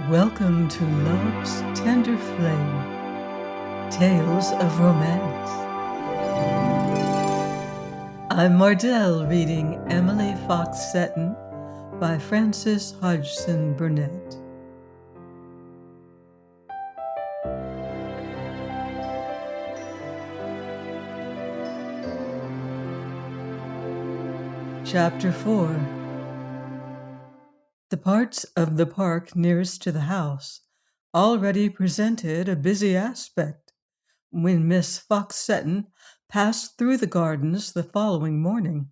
Welcome to Love's Tender Flame, Tales of Romance. I'm Mardell reading Emily Fox-Seton by Frances Hodgson Burnett. Chapter 4. The parts of the park nearest to the house already presented a busy aspect when Miss Fox-Seton passed through the gardens the following morning.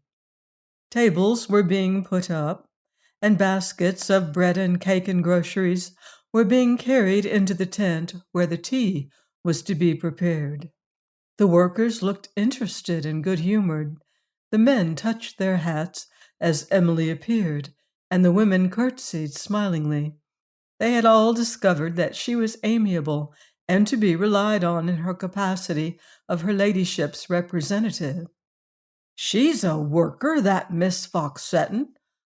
Tables were being put up, and baskets of bread and cake and groceries were being carried into the tent where the tea was to be prepared. The workers looked interested and good-humored. The men touched their hats as Emily appeared, and the women curtsied smilingly. They had all discovered that she was amiable and to be relied on in her capacity of her ladyship's representative. "She's a worker, that Miss Fox-Seton,"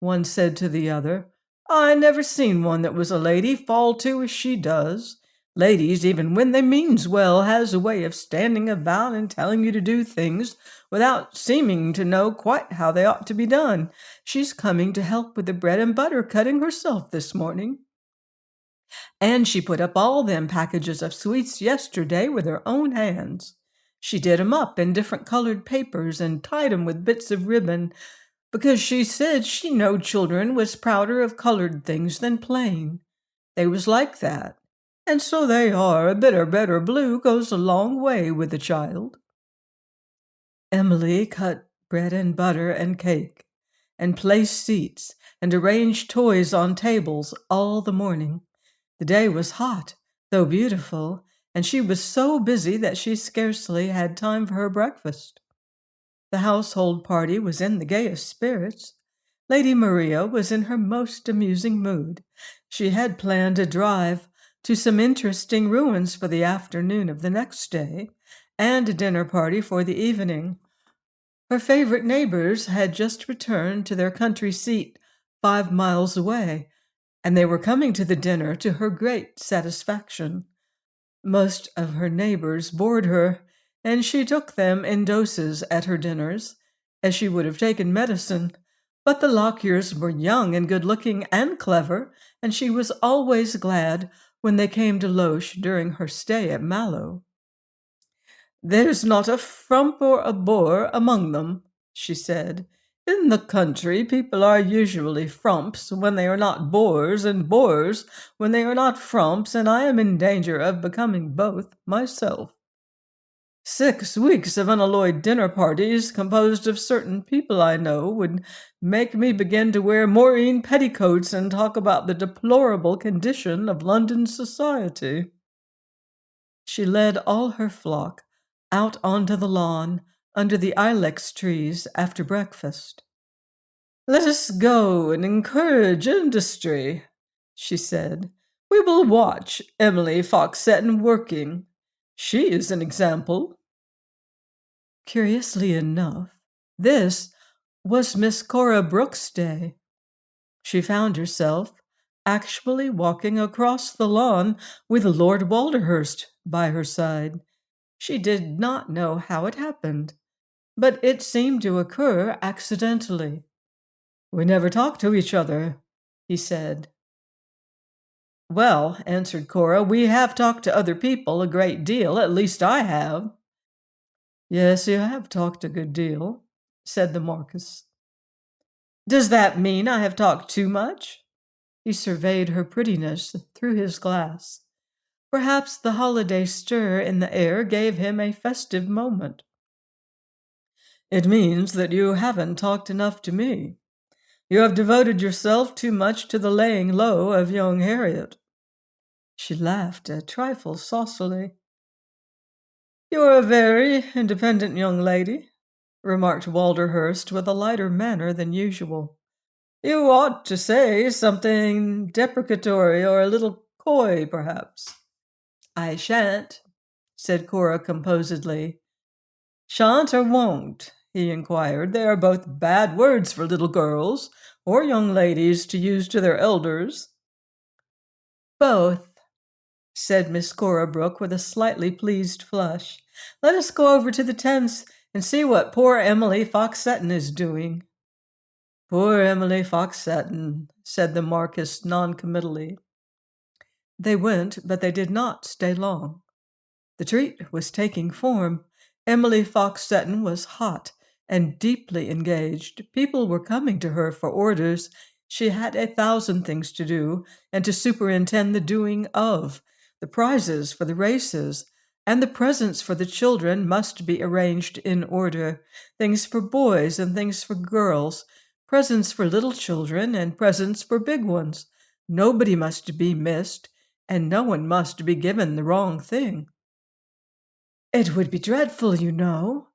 one said to the other. "I never seen one that was a lady fall to as she does. Ladies, even when they means well, has a way of standing about and telling you to do things without seeming to know quite how they ought to be done. She's coming to help with the bread and butter cutting herself this morning. And she put up all them packages of sweets yesterday with her own hands. She did 'em up in different colored papers and tied 'em with bits of ribbon, because she said she knowed children was prouder of colored things than plain. They was like that. And so they are. A bit of red or blue goes a long way with a child." Emily cut bread and butter and cake, and placed seats, and arranged toys on tables all the morning. The day was hot, though beautiful, and she was so busy that she scarcely had time for her breakfast. The household party was in the gayest spirits. Lady Maria was in her most amusing mood. She had planned a drive to some interesting ruins for the afternoon of the next day, and a dinner party for the evening. Her favorite neighbors had just returned to their country seat 5 miles away, and they were coming to the dinner to her great satisfaction. Most of her neighbors bored her, and she took them in doses at her dinners, as she would have taken medicine. But the Lockyers were young and good-looking and clever, and she was always glad when they came to Loche during her stay at Mallow. "There's not a frump or a bore among them," she said. "In the country, people are usually frumps when they are not bores, and bores when they are not frumps, and I am in danger of becoming both myself. 6 weeks of unalloyed dinner parties composed of certain people I know would make me begin to wear moreen petticoats and talk about the deplorable condition of London society." She led all her flock out onto the lawn under the ilex trees after breakfast. "Let us go and encourage industry," she said. "We will watch Emily Fox-Seton working. She is an example." Curiously enough, this was Miss Cora Brooke's day. She found herself actually walking across the lawn with Lord Walderhurst by her side. She did not know how it happened, but it seemed to occur accidentally. "We never talk to each other," he said. "Well," answered Cora, "we have talked to other people a great deal. At least I have." "Yes, you have talked a good deal," said the Marquis. "Does that mean I have talked too much?" He surveyed her prettiness through his glass. Perhaps the holiday stir in the air gave him a festive moment. "It means that you haven't talked enough to me. You have devoted yourself too much to the laying low of young Harriet." She laughed a trifle saucily. "You are a very independent young lady," remarked Walderhurst with a lighter manner than usual. "You ought to say something deprecatory or a little coy, perhaps." "I shan't," said Cora composedly. "Shan't or won't?" he inquired. "They are both bad words for little girls or young ladies to use to their elders." Both, said Miss Cora Brooke with a slightly pleased flush. Let us go over to the tents and see what poor Emily Fox-Seton is doing. Poor Emily Fox-Seton, said the Marquis noncommittally. They went, but they did not stay long. The treat was taking form. Emily Fox-Seton was hot and deeply engaged. People were coming to her for orders. She had 1,000 things to do, and to superintend the doing of. The prizes for the races and the presents for the children must be arranged in order. Things for boys and things for girls, presents for little children and presents for big ones. Nobody must be missed, and no one must be given the wrong thing. It would be dreadful, you know,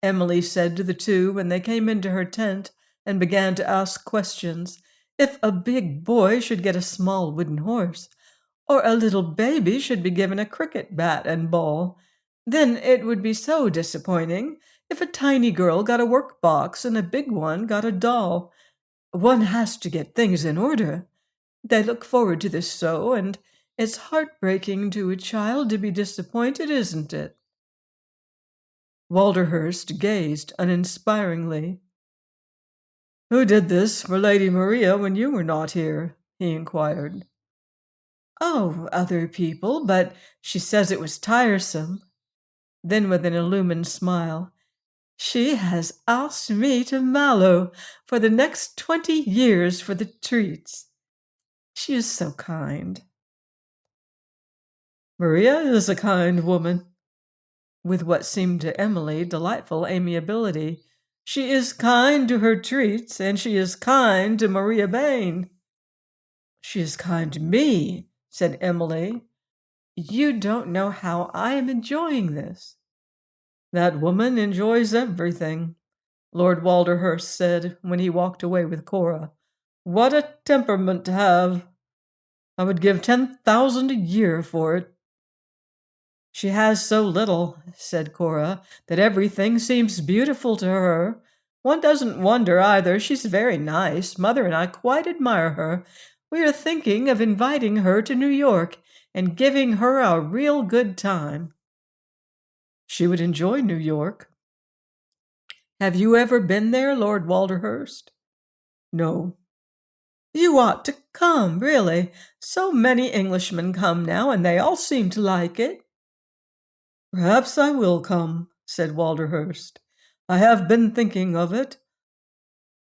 Emily said to the two when they came into her tent and began to ask questions, if a big boy should get a small wooden horse, or a little baby should be given a cricket bat and ball. Then it would be so disappointing if a tiny girl got a work box and a big one got a doll. One has to get things in order. They look forward to this so, and it's heartbreaking to a child to be disappointed, isn't it? Walderhurst gazed uninspiringly. Who did this for Lady Maria when you were not here? He inquired. Oh, other people, but she says it was tiresome. Then with an illumined smile, she has asked me to Mallow for the next 20 years for the treats. She is so kind. Maria is a kind woman, with what seemed to Emily delightful amiability. She is kind to her treats, and she is kind to Maria Bain. She is kind to me, said Emily. You don't know how I am enjoying this. That woman enjoys everything, Lord Walderhurst said when he walked away with Cora. What a temperament to have! I would give 10,000 a year for it. She has so little, said Cora, that everything seems beautiful to her. One doesn't wonder either. She's very nice. Mother and I quite admire her. We are thinking of inviting her to New York and giving her a real good time. She would enjoy New York. Have you ever been there, Lord Walderhurst? No. You ought to come, really. So many Englishmen come now, and they all seem to like it. Perhaps I will come, said Walderhurst. I have been thinking of it.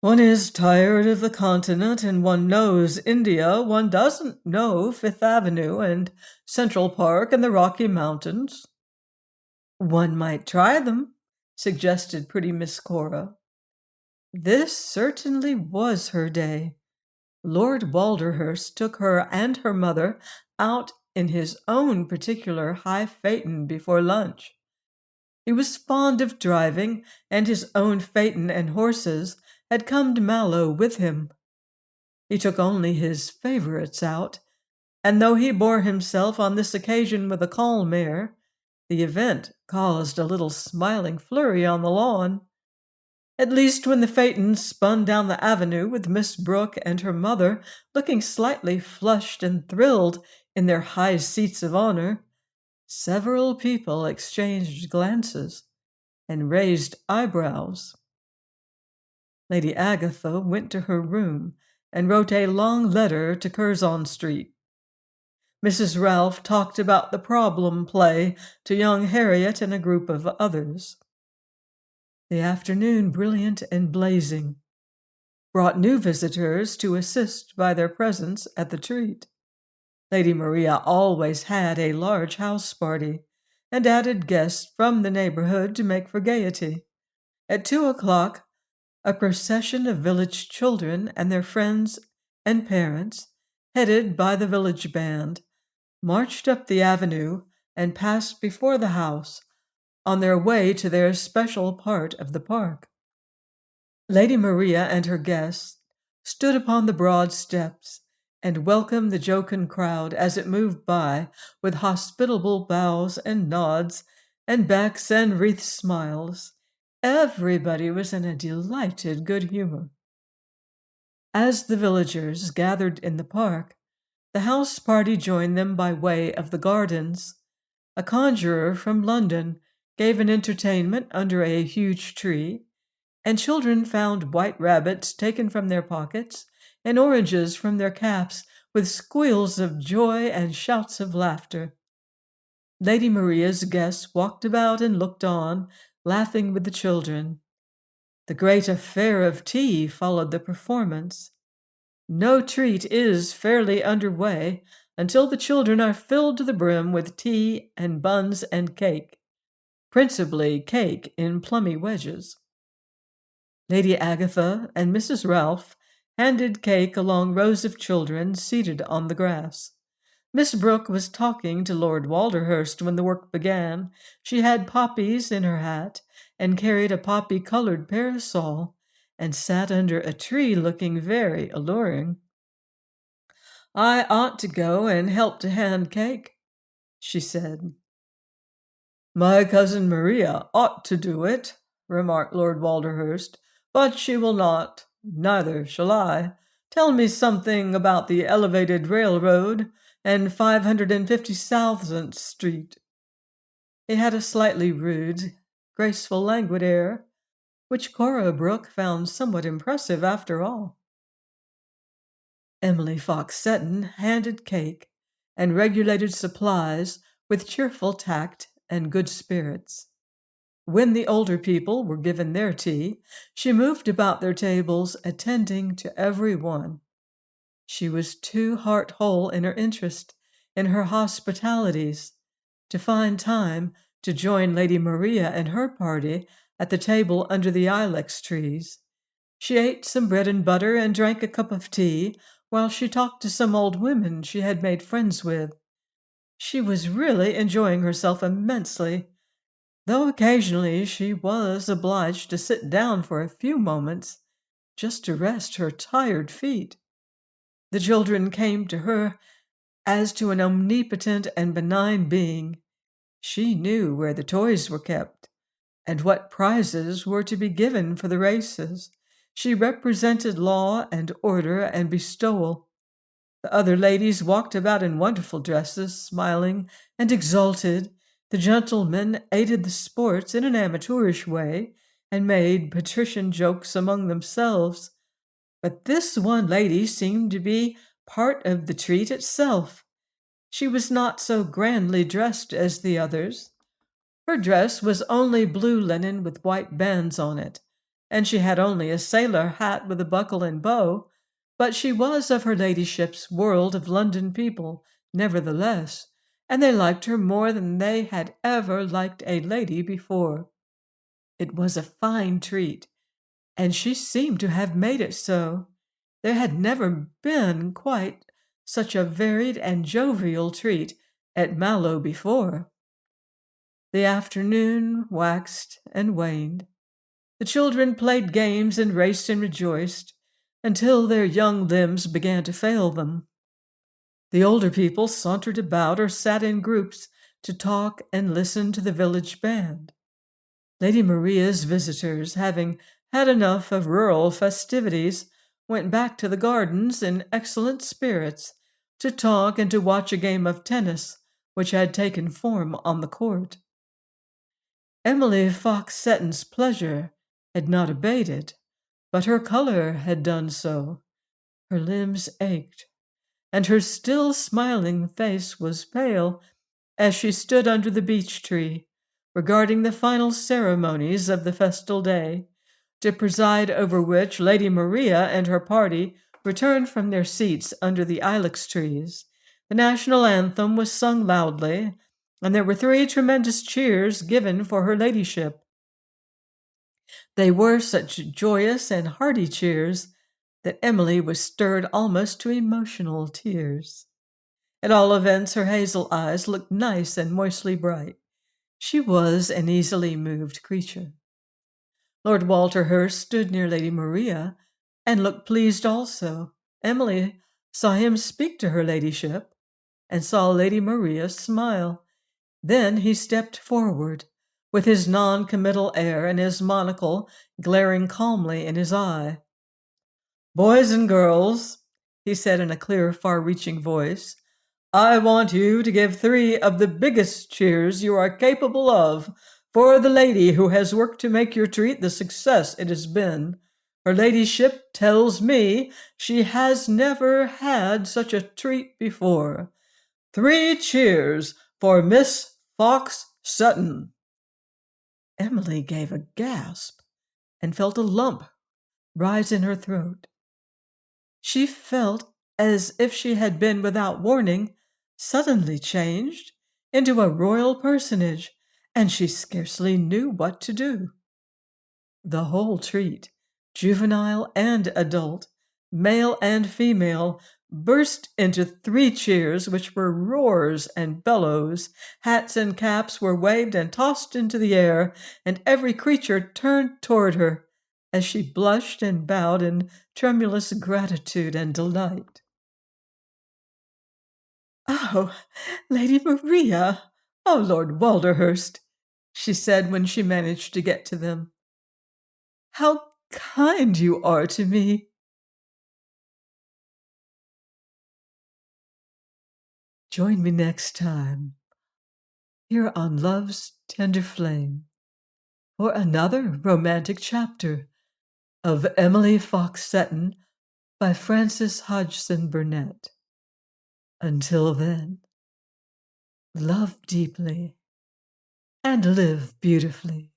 One is tired of the continent, and one knows India. One doesn't know Fifth Avenue and Central Park and the Rocky Mountains. One might try them, suggested pretty Miss Cora. This certainly was her day. Lord Walderhurst took her and her mother out in his own particular high phaeton before lunch. He was fond of driving, and his own phaeton and horses had come to Mallow with him. He took only his favorites out, and though he bore himself on this occasion with a calm air, the event caused a little smiling flurry on the lawn. At least when the phaeton spun down the avenue with Miss Brooke and her mother looking slightly flushed and thrilled in their high seats of honor, several people exchanged glances and raised eyebrows. Lady Agatha went to her room and wrote a long letter to Curzon Street. Mrs. Ralph talked about the problem play to young Harriet and a group of others. The afternoon, brilliant and blazing, brought new visitors to assist by their presence at the treat. Lady Maria always had a large house party, and added guests from the neighborhood to make for gaiety. At 2:00, a procession of village children and their friends and parents, headed by the village band, marched up the avenue and passed before the house on their way to their special part of the park. Lady Maria and her guests stood upon the broad steps and welcomed the jocund crowd as it moved by with hospitable bows and nods and backs and wreathed smiles. Everybody was in a delighted good humor. As the villagers gathered in the park, The house party joined them by way of the gardens. A conjurer from London gave an entertainment under a huge tree, and children found white rabbits taken from their pockets and oranges from their caps with squeals of joy and shouts of laughter. Lady Maria's guests walked about and looked on, laughing with the children. The great affair of tea followed the performance. No treat is fairly under way until the children are filled to the brim with tea and buns and cake, principally cake in plummy wedges. Lady Agatha and Mrs. Ralph handed cake along rows of children seated on the grass. Miss Brooke was talking to Lord Walderhurst when the work began. She had poppies in her hat and carried a poppy-colored parasol and sat under a tree looking very alluring. "I ought to go and help to hand cake," she said. "My cousin Maria ought to do it," remarked Lord Walderhurst, "but she will not. Neither shall I. Tell me something about the elevated railroad and 550,000th Street." He had a slightly rude, graceful, languid air, which Cora Brooke found somewhat impressive after all. Emily Fox-Seton handed cake and regulated supplies with cheerful tact and good spirits. When the older people were given their tea, she moved about their tables, attending to every one. She was too heart-whole in her interest in her hospitalities to find time to join Lady Maria and her party at the table under the ilex trees. She ate some bread and butter and drank a cup of tea while she talked to some old women she had made friends with. She was really enjoying herself immensely, though occasionally she was obliged to sit down for a few moments just to rest her tired feet. The children came to her as to an omnipotent and benign being. She knew where the toys were kept and what prizes were to be given for the races. She represented law and order and bestowal. The other ladies walked about in wonderful dresses, smiling and exalted. The gentlemen aided the sports in an amateurish way and made patrician jokes among themselves. But this one lady seemed to be part of the treat itself. She was not so grandly dressed as the others. Her dress was only blue linen with white bands on it, and she had only a sailor hat with a buckle and bow, but she was of her ladyship's world of London people, nevertheless, and they liked her more than they had ever liked a lady before. It was a fine treat, and she seemed to have made it so. There had never been quite such a varied and jovial treat at Mallow before. The afternoon waxed and waned. The children played games and raced and rejoiced until their young limbs began to fail them. The older people sauntered about or sat in groups to talk and listen to the village band. Lady Maria's visitors, having had enough of rural festivities, went back to the gardens in excellent spirits to talk and to watch a game of tennis which had taken form on the court. Emily Fox-Seton's pleasure had not abated, but her color had done so. Her limbs ached, and her still smiling face was pale as she stood under the beech tree, regarding the final ceremonies of the festal day, to preside over which Lady Maria and her party returned from their seats under the ilex trees. The national anthem was sung loudly, and there were 3 tremendous cheers given for her ladyship. They were such joyous and hearty cheers that Emily was stirred almost to emotional tears. At all events, her hazel eyes looked nice and moistly bright. She was an easily moved creature. Lord Walderhurst stood near Lady Maria and looked pleased also. Emily saw him speak to her ladyship and saw Lady Maria smile. Then he stepped forward, with his non-committal air and his monocle glaring calmly in his eye. "Boys and girls, he said in a clear, far-reaching voice. I want you to give 3 of the biggest cheers you are capable of for the lady who has worked to make your treat the success it has been. Her ladyship tells me she has never had such a treat before. 3 cheers for Miss Fox-Seton. Emily gave a gasp and felt a lump rise in her throat. She felt as if she had been, without warning, suddenly changed into a royal personage, and she scarcely knew what to do. The whole treat, juvenile and adult, male and female, burst into 3 cheers, which were roars and bellows. Hats and caps were waved and tossed into the air, and every creature turned toward her as she blushed and bowed in tremulous gratitude and delight. "Oh, Lady Maria! Oh, Lord Walderhurst!" she said when she managed to get to them. "How kind you are to me!" Join me next time here on Love's Tender Flame for another romantic chapter of Emily Fox-Seton by Frances Hodgson Burnett. Until then, love deeply and live beautifully.